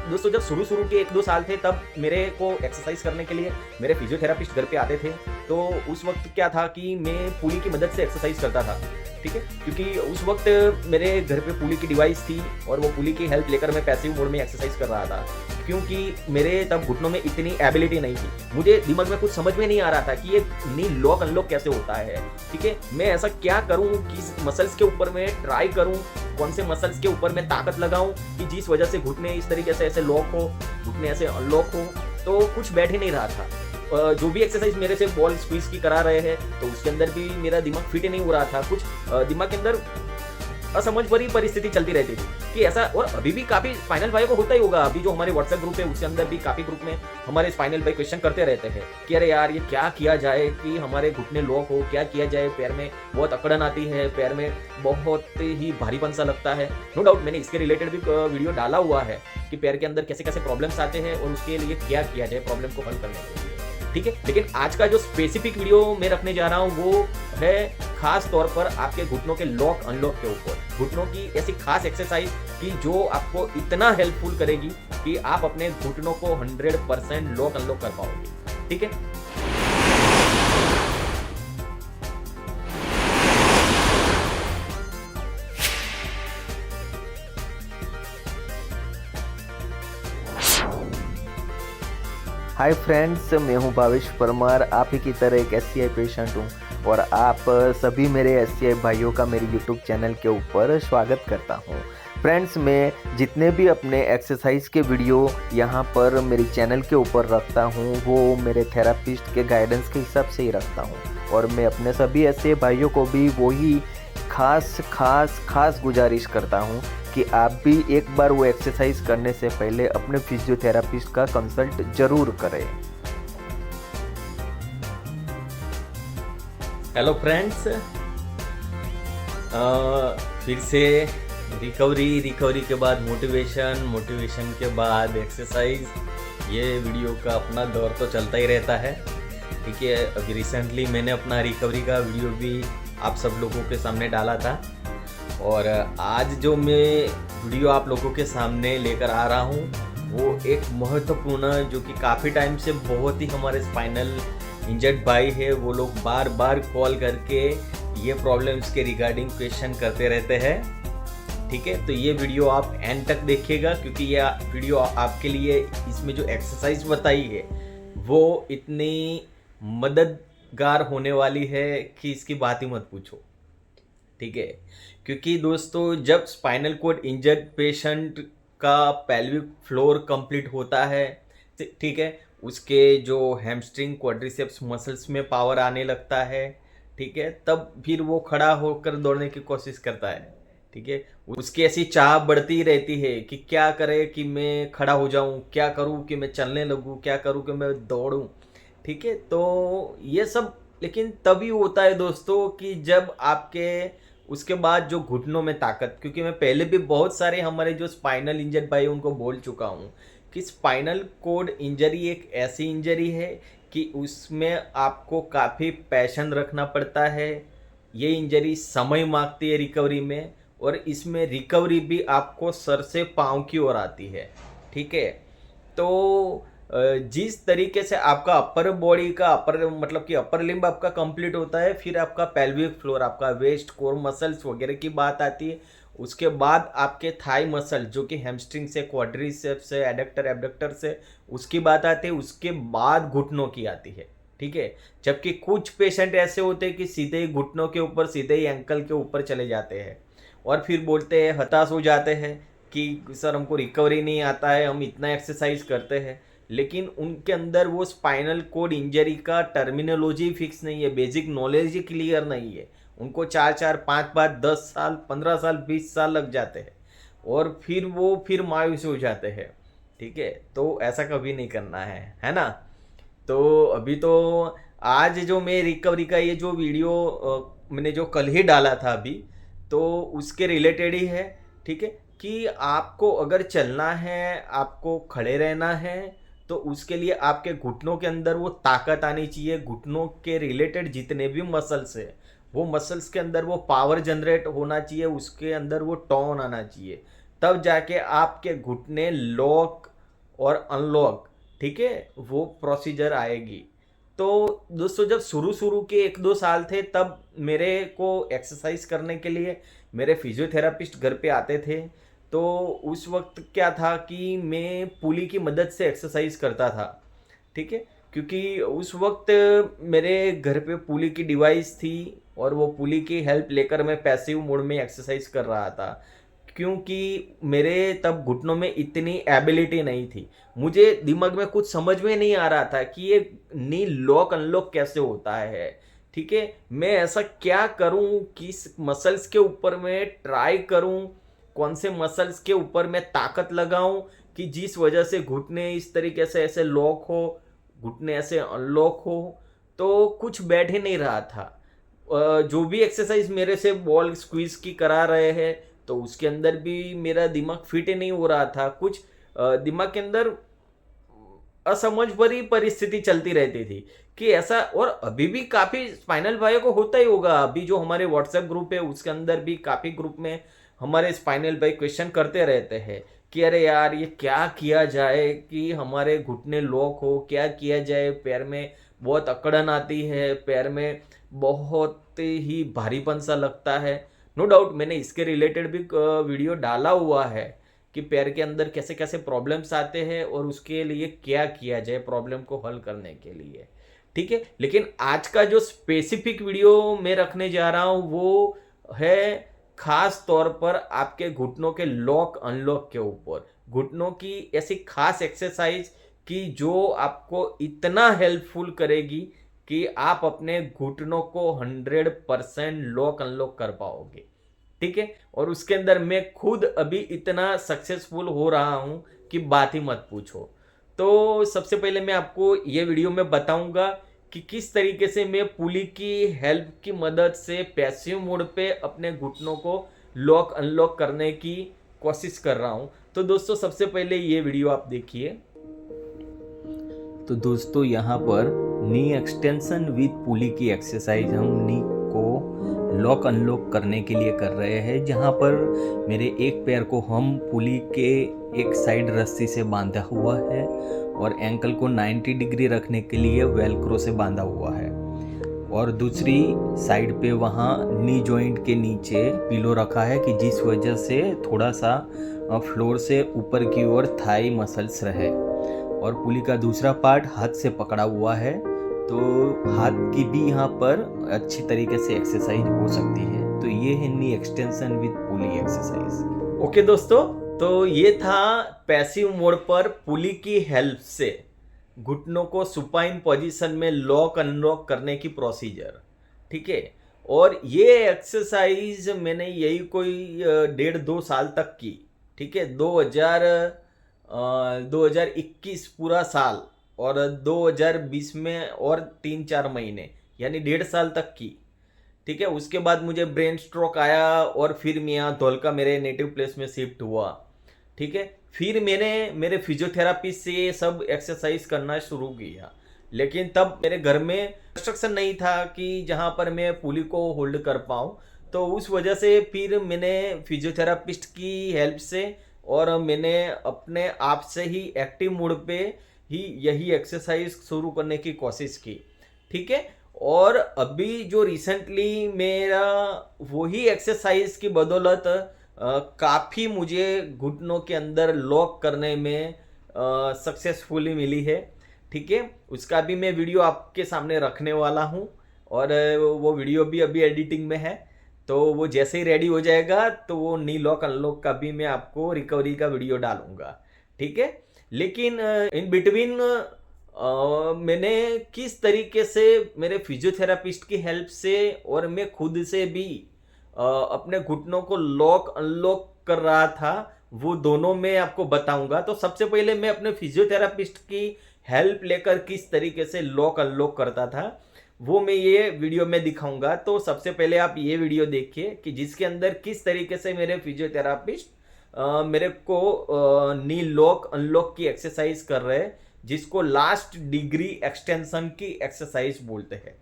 दोस्तों जब शुरू के 1-2 साल थे तब मेरे को एक्सरसाइज करने के लिए मेरे फिजियोथेरापिस्ट घर पे आते थे। तो उस वक्त क्या था कि मैं पुली की मदद से एक्सरसाइज करता था, ठीक है, क्योंकि उस वक्त मेरे घर पे पुली की डिवाइस थी और वो पुली की हेल्प लेकर मैं पैसिव मोड में एक्सरसाइज कर रहा था, क्योंकि मेरे तब घुटनों में इतनी एबिलिटी नहीं थी। मुझे दिमाग में कुछ समझ में नहीं आ रहा था कि ये नी लॉक अनलॉक कैसे होता है, ठीक है, मैं ऐसा क्या करूं, किस मसल्स के ऊपर मैं ट्राई करूं, कौन से मसल्स के ऊपर मैं ताकत लगाऊं कि जिस वजह से घुटने इस तरीके से ऐसे लॉक हो, घुटने ऐसे अनलॉक हो। तो कुछ बैठ ही नहीं रहा था। जो भी एक्सरसाइज मेरे से बॉल स्क्वीज की करा रहे हैं तो उसके अंदर भी मेरा दिमाग फिट ही नहीं हो रहा था। कुछ दिमाग के अंदर असमझ भरी परिस्थिति चलती रहती थी कि ऐसा, और अभी भी काफी स्पाइनल भाई को होता ही होगा। अभी जो हमारे व्हाट्सएप ग्रुप है उसके अंदर भी काफी ग्रुप में हमारे स्पाइनल भाई क्वेश्चन करते रहते हैं कि अरे यार ये क्या किया जाए कि हमारे घुटने लॉक हो, क्या किया जाए, पैर में बहुत अकड़न आती है, पैर में बहुत ही भारीपन सा लगता है। नो डाउट मैंने इसके रिलेटेड भी वीडियो डाला हुआ है कि पैर के अंदर कैसे कैसे प्रॉब्लम्स आते हैं और उसके लिए क्या किया जाए प्रॉब्लम को हल करने के लिए, ठीक है। लेकिन आज का जो स्पेसिफिक वीडियो मैं रखने जा रहा हूँ वो है खास तौर पर आपके घुटनों के लॉक अनलॉक के ऊपर, घुटनों की ऐसी खास एक्सरसाइज कि जो आपको इतना हेल्पफुल करेगी कि आप अपने घुटनों को 100% लॉक अनलॉक कर पाओगे, ठीक है। हाय फ्रेंड्स, मैं हूं भावेश परमार, आप ही की तरह एक SCI पेशेंट हूं और आप सभी मेरे SCI भाइयों का मेरे YouTube चैनल के ऊपर स्वागत करता हूं। फ्रेंड्स, मैं जितने भी अपने एक्सरसाइज के वीडियो यहां पर मेरे चैनल के ऊपर रखता हूं वो मेरे थेरापिस्ट के गाइडेंस के हिसाब से ही रखता हूं और मैं अपने सभी SCI भाइयों को भी वही खास गुजारिश करता हूं कि आप भी एक बार वो एक्सरसाइज करने से पहले अपने फिजियोथेरापिस्ट का कंसल्ट जरूर करें। हेलो फ्रेंड्स, फिर से रिकवरी के बाद मोटिवेशन के बाद एक्सरसाइज, ये वीडियो का अपना दौर तो चलता ही रहता है, ठीक है। अभी रिसेंटली मैंने अपना रिकवरी का वीडियो भी आप सब लोगों के सामने डाला था और आज जो मैं वीडियो आप लोगों के सामने लेकर आ रहा हूँ वो एक महत्वपूर्ण, जो कि काफ़ी टाइम से बहुत ही हमारे स्पाइनल इंजर्ड भाई है, वो लोग बार बार कॉल करके ये प्रॉब्लम्स के रिगार्डिंग क्वेश्चन करते रहते हैं, ठीक है। तो ये वीडियो आप एंड तक देखिएगा क्योंकि ये वीडियो आपके लिए, इसमें जो एक्सरसाइज बताई है वो इतनी मददगार होने वाली है कि इसकी बात ही मत पूछो, ठीक है। क्योंकि दोस्तों जब स्पाइनल कॉर्ड इंजर्ड पेशेंट का पेल्विक फ्लोर कंप्लीट होता है, ठीक है, उसके जो हैमस्ट्रिंग क्वाड्रिसेप्स मसल्स में पावर आने लगता है, ठीक है, तब फिर वो खड़ा होकर दौड़ने की कोशिश करता है, ठीक है। उसकी ऐसी चाह बढ़ती रहती है कि क्या करे कि मैं खड़ा हो जाऊं, क्या करूं कि मैं चलने लगूं, क्या करूं कि मैं दौड़ूं, ठीक है। तो ये सब लेकिन तभी होता है दोस्तों कि जब आपके उसके बाद जो घुटनों में ताकत, क्योंकि मैं पहले भी बहुत सारे हमारे जो स्पाइनल इंजर्ड भाई उनको बोल चुका हूँ कि स्पाइनल कॉर्ड इंजरी एक ऐसी इंजरी है कि उसमें आपको काफ़ी पैशन रखना पड़ता है। ये इंजरी समय मांगती है रिकवरी में और इसमें रिकवरी भी आपको सर से पाँव की ओर आती है, ठीक है। तो जिस तरीके से आपका अपर बॉडी का मतलब कि अपर लिम्ब आपका कंप्लीट होता है, फिर आपका पेल्विक फ्लोर, आपका वेस्ट, कोर मसल्स वगैरह की बात आती है, उसके बाद आपके थाई मसल जो कि हैमस्ट्रिंग से, क्वाड्रिसेप्स से, एडक्टर से उसकी बात आती है, उसके बाद घुटनों की आती है, ठीक है। जबकि कुछ पेशेंट ऐसे होते हैं कि सीधे ही घुटनों के ऊपर, सीधे ही एंकल के ऊपर चले जाते हैं और फिर बोलते हैं, हताश हो जाते हैं कि सर हमको रिकवरी नहीं आता है, हम इतना एक्सरसाइज करते हैं, लेकिन उनके अंदर वो स्पाइनल कॉर्ड इंजरी का टर्मिनोलॉजी फिक्स नहीं है, बेसिक नॉलेज ही क्लियर नहीं है। उनको 4-4, 5-5, 10 साल, 15 साल, 20 साल लग जाते हैं और फिर मायूस हो जाते हैं, ठीक है। तो ऐसा कभी नहीं करना है ना। तो अभी तो आज जो मैं रिकवरी का ये जो वीडियो मैंने जो कल ही डाला था अभी, तो उसके रिलेटेड ही है, ठीक है, कि आपको अगर चलना है, आपको खड़े रहना है, तो उसके लिए आपके घुटनों के अंदर वो ताकत आनी चाहिए। घुटनों के रिलेटेड जितने भी मसल्स है वो मसल्स के अंदर वो पावर जनरेट होना चाहिए, उसके अंदर वो टोन आना चाहिए, तब जाके आपके घुटने लॉक और अनलॉक, ठीक है, वो प्रोसीजर आएगी। तो दोस्तों जब शुरू के 1-2 साल थे तब मेरे को एक्सरसाइज करने के लिए मेरे फिजियोथेरापिस्ट घर पे आते थे। तो उस वक्त क्या था कि मैं पुली की मदद से एक्सरसाइज करता था, ठीक है, क्योंकि उस वक्त मेरे घर पे पुली की डिवाइस थी और वो पुली की हेल्प लेकर मैं पैसिव मोड में एक्सरसाइज कर रहा था, क्योंकि मेरे तब घुटनों में इतनी एबिलिटी नहीं थी। मुझे दिमाग में कुछ समझ में नहीं आ रहा था कि ये नी लॉक अनलॉक कैसे होता है, ठीक है, मैं ऐसा क्या करूं, किस मसल्स के ऊपर मैं ट्राई करूं, कौन से मसल्स के ऊपर मैं ताकत लगाऊं कि जिस वजह से घुटने इस तरीके से ऐसे लॉक हो, घुटने ऐसे अनलॉक हो। तो कुछ बैठ ही नहीं रहा था। जो भी एक्सरसाइज मेरे से बॉल स्क्वीज की करा रहे हैं तो उसके अंदर भी मेरा दिमाग फिट ही नहीं हो रहा था। कुछ दिमाग के अंदर असमझ भरी परिस्थिति चलती रहती थी कि ऐसा, और अभी भी काफी स्पाइनल भाइयों को होता ही होगा। अभी जो हमारे व्हाट्सएप ग्रुप है उसके अंदर भी काफी ग्रुप में हमारे स्पाइनल भाई क्वेश्चन करते रहते हैं कि अरे यार ये क्या किया जाए कि हमारे घुटने लॉक हो, क्या किया जाए, पैर में बहुत अकड़न आती है, पैर में बहुत ही भारीपन सा लगता है। नो डाउट मैंने इसके रिलेटेड भी वीडियो डाला हुआ है कि पैर के अंदर कैसे कैसे प्रॉब्लम्स आते हैं और उसके लिए क्या किया जाए प्रॉब्लम को हल करने के लिए, ठीक है। लेकिन आज का जो स्पेसिफिक वीडियो मैं रखने जा रहा हूँ वो है खास तौर पर आपके घुटनों के लॉक अनलॉक के ऊपर, घुटनों की ऐसी खास एक्सरसाइज कि जो आपको इतना हेल्पफुल करेगी कि आप अपने घुटनों को 100% लॉक अनलॉक कर पाओगे, ठीक है। और उसके अंदर मैं खुद अभी इतना सक्सेसफुल हो रहा हूं कि बात ही मत पूछो। तो सबसे पहले मैं आपको ये वीडियो में बताऊंगा कि किस तरीके से मैं पुली की हेल्प की मदद से पैसिव मोड पे अपने घुटनों को लॉक अनलॉक करने की कोशिश कर रहा हूं। तो दोस्तों सबसे पहले ये वीडियो आप देखिए। तो दोस्तों यहाँ पर नी एक्सटेंशन विद पुली की एक्सरसाइज हम नी को लॉक अनलॉक करने के लिए कर रहे हैं, जहाँ पर मेरे एक पैर को हम पुली के एक साइड रस्सी से बांधा हुआ है और एंकल को 90 डिग्री रखने के लिए वेलक्रो से बांधा हुआ है, और दूसरी साइड पे वहाँ नी जॉइंट के नीचे पिलो रखा है कि जिस वजह से थोड़ा सा फ्लोर से ऊपर की ओर थाई मसल्स रहे, और पुली का दूसरा पार्ट हाथ से पकड़ा हुआ है, तो हाथ की भी यहाँ पर अच्छी तरीके से एक्सरसाइज हो सकती है। तो ये है knee extension with pulley exercise. Okay दोस्तों, तो ये था पैसिव मोड पर पुली की हेल्प से घुटनों को सुपाइन पोजीशन में लॉक अनलॉक करने की प्रोसीजर, ठीक है। और ये एक्सरसाइज मैंने यही कोई 1.5-2 साल तक की, ठीक है। 2021 पूरा साल और 2020 में और 3-4 महीने यानी 1.5 साल तक की, ठीक है। उसके बाद मुझे ब्रेन स्ट्रोक आया और फिर मैं यहाँ धोलका मेरे नेटिव प्लेस में शिफ्ट हुआ, ठीक है। फिर मैंने मेरे फिजियोथेरापिस्ट से ये सब एक्सरसाइज करना शुरू किया, लेकिन तब मेरे घर में कंस्ट्रक्शन नहीं था कि जहाँ पर मैं पुली को होल्ड कर पाऊँ। तो उस वजह से फिर मैंने फिजियोथेरापिस्ट की हेल्प से और मैंने अपने आप से ही एक्टिव मोड पे ही यही एक्सरसाइज शुरू करने की कोशिश की, ठीक है। और अभी जो रिसेंटली मेरा वही एक्सरसाइज की बदौलत काफ़ी मुझे घुटनों के अंदर लॉक करने में सक्सेसफुली मिली है, ठीक है। उसका भी मैं वीडियो आपके सामने रखने वाला हूँ और वो वीडियो भी अभी एडिटिंग में है, तो वो जैसे ही रेडी हो जाएगा तो वो नी लॉक अनलॉक का भी मैं आपको रिकवरी का वीडियो डालूंगा, ठीक है। लेकिन इन बिटवीन मैंने किस तरीके से मेरे फिजियोथेरापिस्ट की हेल्प से और मैं खुद से भी अपने घुटनों को लॉक अनलॉक कर रहा था, वो दोनों मैं आपको बताऊंगा। तो सबसे पहले मैं अपने फिजियोथेरापिस्ट की हेल्प लेकर किस तरीके से लॉक अनलॉक करता था वो मैं ये वीडियो में दिखाऊंगा। तो सबसे पहले आप ये वीडियो देखिए कि जिसके अंदर किस तरीके से मेरे फिजियोथेरापिस्ट मेरे को नी लॉक अनलॉक की एक्सरसाइज कर रहे हैं, जिसको लास्ट डिग्री एक्सटेंशन की एक्सरसाइज बोलते हैं।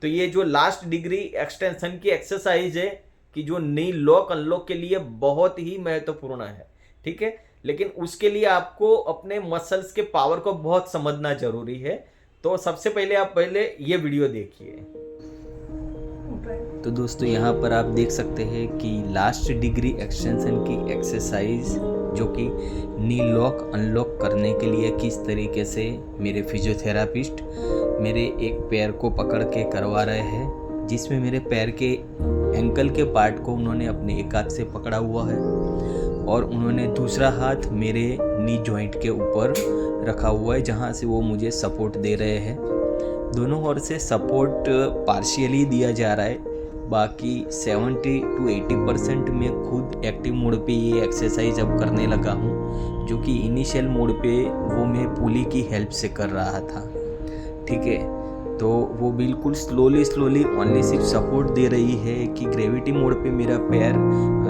तो ये जो लास्ट डिग्री एक्सटेंशन की एक्सरसाइज है कि जो नी लॉक अनलॉक के लिए बहुत ही महत्वपूर्ण है, ठीक है। लेकिन उसके लिए आपको अपने मसल्स के पावर को बहुत समझना जरूरी है। तो सबसे पहले आप ये वीडियो देखिए। तो दोस्तों यहाँ पर आप देख सकते हैं कि लास्ट डिग्री एक्सटेंशन की एक्सरसाइज जो कि नी लॉक अनलॉक करने के लिए किस तरीके से मेरे फिजियोथेरापिस्ट मेरे एक पैर को पकड़ के करवा रहे हैं, जिसमें मेरे पैर के एंकल के पार्ट को उन्होंने अपने एक हाथ से पकड़ा हुआ है और उन्होंने दूसरा हाथ मेरे नी जॉइंट के ऊपर रखा हुआ है, जहाँ से वो मुझे सपोर्ट दे रहे हैं। दोनों ओर से सपोर्ट पार्शियली दिया जा रहा है, बाकी 70 to 80% मैं खुद एक्टिव मोड पे ये एक्सरसाइज अब करने लगा हूँ, जो कि इनिशियल मोड पे वो मैं पुली की हेल्प से कर रहा था। ठीक है, तो वो बिल्कुल स्लोली ओनली सिर्फ सपोर्ट दे रही है कि ग्रेविटी मोड पे मेरा पैर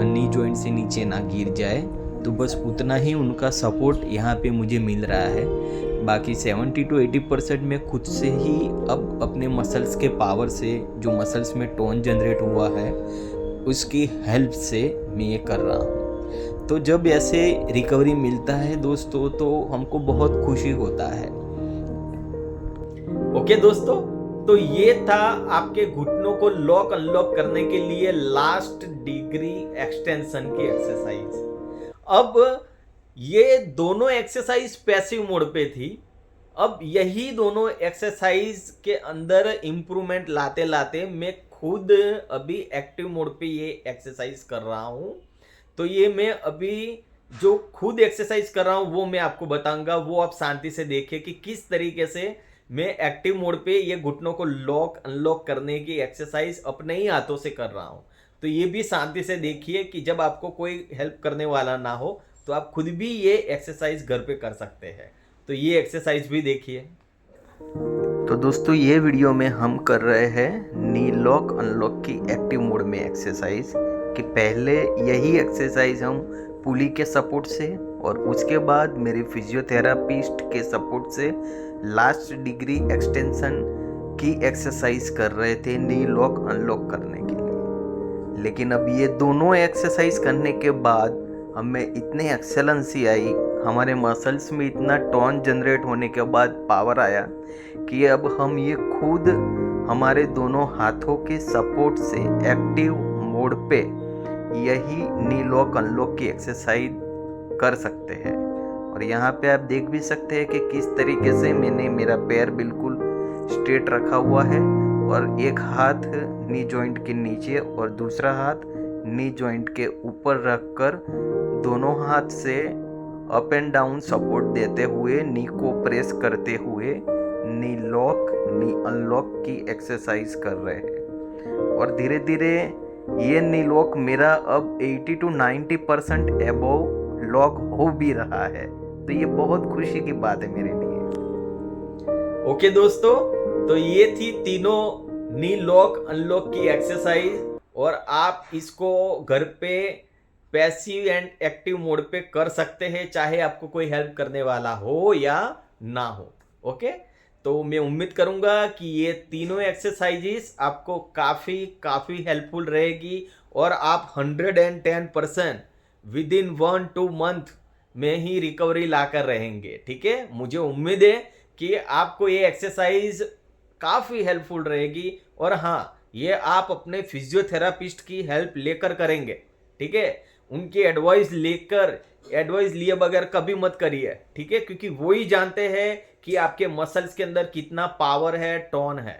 नी जॉइंट से नीचे ना गिर जाए, तो बस उतना ही उनका सपोर्ट यहाँ पे मुझे मिल रहा है। बाकी 70 to 80% में खुद से ही अब अपने मसल्स के पावर से, जो मसल्स में टोन जनरेट हुआ है उसकी हेल्प से मैं ये कर रहा हूँ। तो जब ऐसे रिकवरी मिलता है दोस्तों, तो हमको बहुत खुशी होता है। ओके दोस्तों, तो ये था आपके घुटनों को लॉक अनलॉक करने के लिए लास्ट डिग्री एक्सटेंशन की एक्सरसाइज। अब ये दोनों एक्सरसाइज पैसिव मोड पे थी। अब यही दोनों एक्सरसाइज के अंदर इम्प्रूवमेंट लाते लाते मैं खुद अभी एक्टिव मोड पे ये एक्सरसाइज कर रहा हूँ। तो ये मैं अभी जो खुद एक्सरसाइज कर रहा हूँ वो मैं आपको बताऊंगा, वो आप शांति से देखिए कि किस तरीके से मैं एक्टिव मोड पे ये घुटनों को लॉक अनलॉक करने की एक्सरसाइज अपने ही हाथों से कर रहा हूँ। तो ये भी शांति से देखिए कि जब आपको कोई हेल्प करने वाला ना हो तो आप खुद भी ये एक्सरसाइज घर पे कर सकते हैं। तो ये एक्सरसाइज भी देखिए। तो दोस्तों ये वीडियो में हम कर रहे हैं नी लॉक अनलॉक की एक्टिव मोड में एक्सरसाइज, कि पहले यही एक्सरसाइज हम पुली के सपोर्ट से और उसके बाद मेरे फिजियोथेरापिस्ट के सपोर्ट से लास्ट डिग्री एक्सटेंशन की एक्सरसाइज कर रहे थे नी लॉक अनलॉक करने के लिए। लेकिन अब ये दोनों एक्सरसाइज करने के बाद हमें इतनी एक्सेलेंसी आई, हमारे मसल्स में इतना टोन जनरेट होने के बाद पावर आया कि अब हम ये खुद हमारे दोनों हाथों के सपोर्ट से एक्टिव मोड पे यही नी लॉक अनलॉक की एक्सरसाइज कर सकते हैं। और यहाँ पे आप देख भी सकते हैं कि किस तरीके से मैंने मेरा पैर बिल्कुल स्ट्रेट रखा हुआ है और एक हाथ नी जॉइंट के नीचे और दूसरा हाथ नी जॉइंट के ऊपर रखकर दोनों हाथ से अप एंड डाउन सपोर्ट देते हुए नी को प्रेस करते हुए नी लॉक नी अनलॉक की एक्सरसाइज कर रहे हैं। और धीरे धीरे ये नी लॉक मेरा अब 80 to 90% एबोव लॉक हो भी रहा है। तो ये बहुत खुशी की बात है मेरे लिए। ओके दोस्तों, तो ये थी तीनों नी लॉक अनलॉक की एक्सरसाइज और आप इसको घर पे पैसिव एंड एक्टिव मोड पे कर सकते हैं, चाहे आपको कोई हेल्प करने वाला हो या ना हो। ओके, तो मैं उम्मीद करूंगा कि ये तीनों एक्सरसाइजेस आपको काफ़ी हेल्पफुल रहेगी और आप 110% विद इन 1-2 मंथ में ही रिकवरी लाकर रहेंगे। ठीक है, मुझे उम्मीद है कि आपको ये एक्सरसाइज काफ़ी हेल्पफुल रहेगी। और हाँ, ये आप अपने फिजियोथेरापिस्ट की हेल्प लेकर करेंगे। ठीक है, उनकी एडवाइस लिए बगैर कभी मत करिए। ठीक है, क्योंकि वो ही जानते हैं कि आपके मसल्स के अंदर कितना पावर है, टोन है।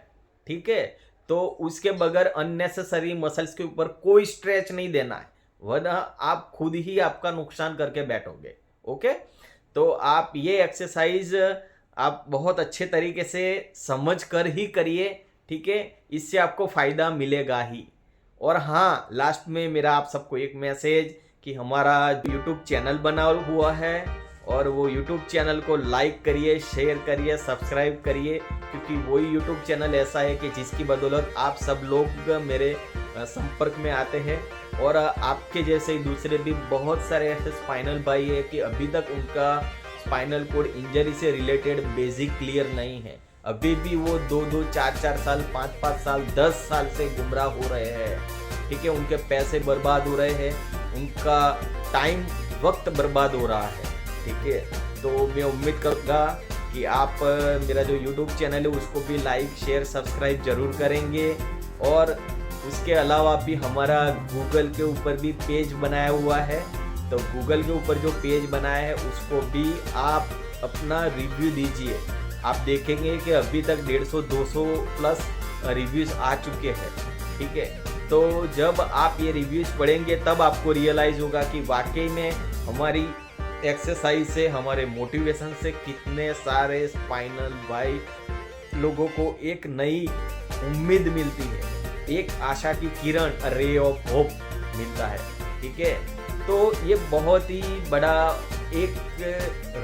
ठीक है, तो उसके बगैर अननेसेसरी मसल्स के ऊपर कोई स्ट्रेच नहीं देना है, वरना आप खुद ही आपका नुकसान करके बैठोगे। ओके, तो आप ये एक्सरसाइज आप बहुत अच्छे तरीके से समझ कर ही करिए। ठीक है, इससे आपको फ़ायदा मिलेगा ही। और हाँ, लास्ट में मेरा आप सबको एक मैसेज कि हमारा YouTube चैनल बना हुआ है और वो YouTube चैनल को लाइक करिए, शेयर करिए, सब्सक्राइब करिए, क्योंकि वही YouTube चैनल ऐसा है कि जिसकी बदौलत आप सब लोग मेरे संपर्क में आते हैं। और आपके जैसे दूसरे भी बहुत सारे ऐसे स्पाइनल भाई है कि अभी तक उनका स्पाइनल कोड इंजरी से रिलेटेड बेसिक क्लियर नहीं है। अभी भी वो 2-2, 4-4 साल, 5-5 साल, 10 साल से गुमराह हो रहे हैं। ठीक है, उनके पैसे बर्बाद हो रहे हैं, उनका टाइम वक्त बर्बाद हो रहा है। ठीक है, तो मैं उम्मीद करूँगा कि आप मेरा जो YouTube चैनल है उसको भी लाइक शेयर सब्सक्राइब जरूर करेंगे, और उसके अलावा भी हमारा गूगल के ऊपर भी पेज बनाया हुआ है। तो गूगल के ऊपर जो पेज बनाया है उसको भी आप अपना रिव्यू दीजिए। आप देखेंगे कि अभी तक 150-200 प्लस रिव्यूज़ आ चुके हैं। ठीक है, तो जब आप ये रिव्यूज़ पढ़ेंगे तब आपको रियलाइज़ होगा कि वाकई में हमारी एक्सरसाइज से, हमारे मोटिवेशन से कितने सारे स्पाइनल बाई लोगों को एक नई उम्मीद मिलती है, एक आशा की किरण, रे ऑफ होप मिलता है। ठीक है, तो ये बहुत ही बड़ा एक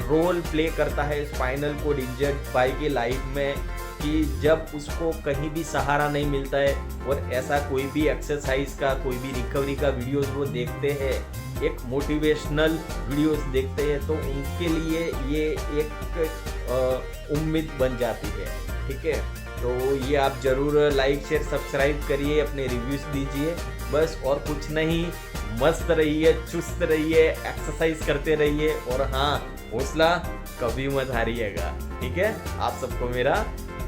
रोल प्ले करता है स्पाइनल कोड इंजर्ड बाई की लाइफ में, कि जब उसको कहीं भी सहारा नहीं मिलता है और ऐसा कोई भी एक्सरसाइज का, कोई भी रिकवरी का वीडियोस वो देखते हैं, एक मोटिवेशनल वीडियोस देखते हैं, तो उनके लिए ये एक उम्मीद बन जाती है। ठीक है, तो ये आप जरूर लाइक शेयर सब्सक्राइब करिए, अपने रिव्यूज दीजिए, बस और कुछ नहीं। मस्त रहिए, चुस्त रहिए, एक्सरसाइज करते रहिए, और हाँ, हौसला कभी मत हारिएगा। ठीक है, आप सबको मेरा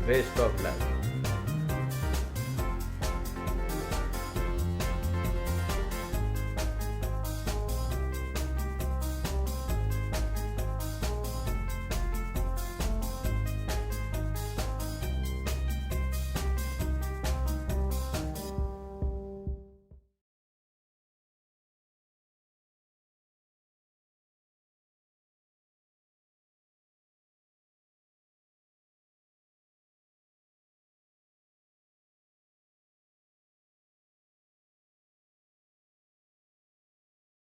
बेस्ट ऑफ लक।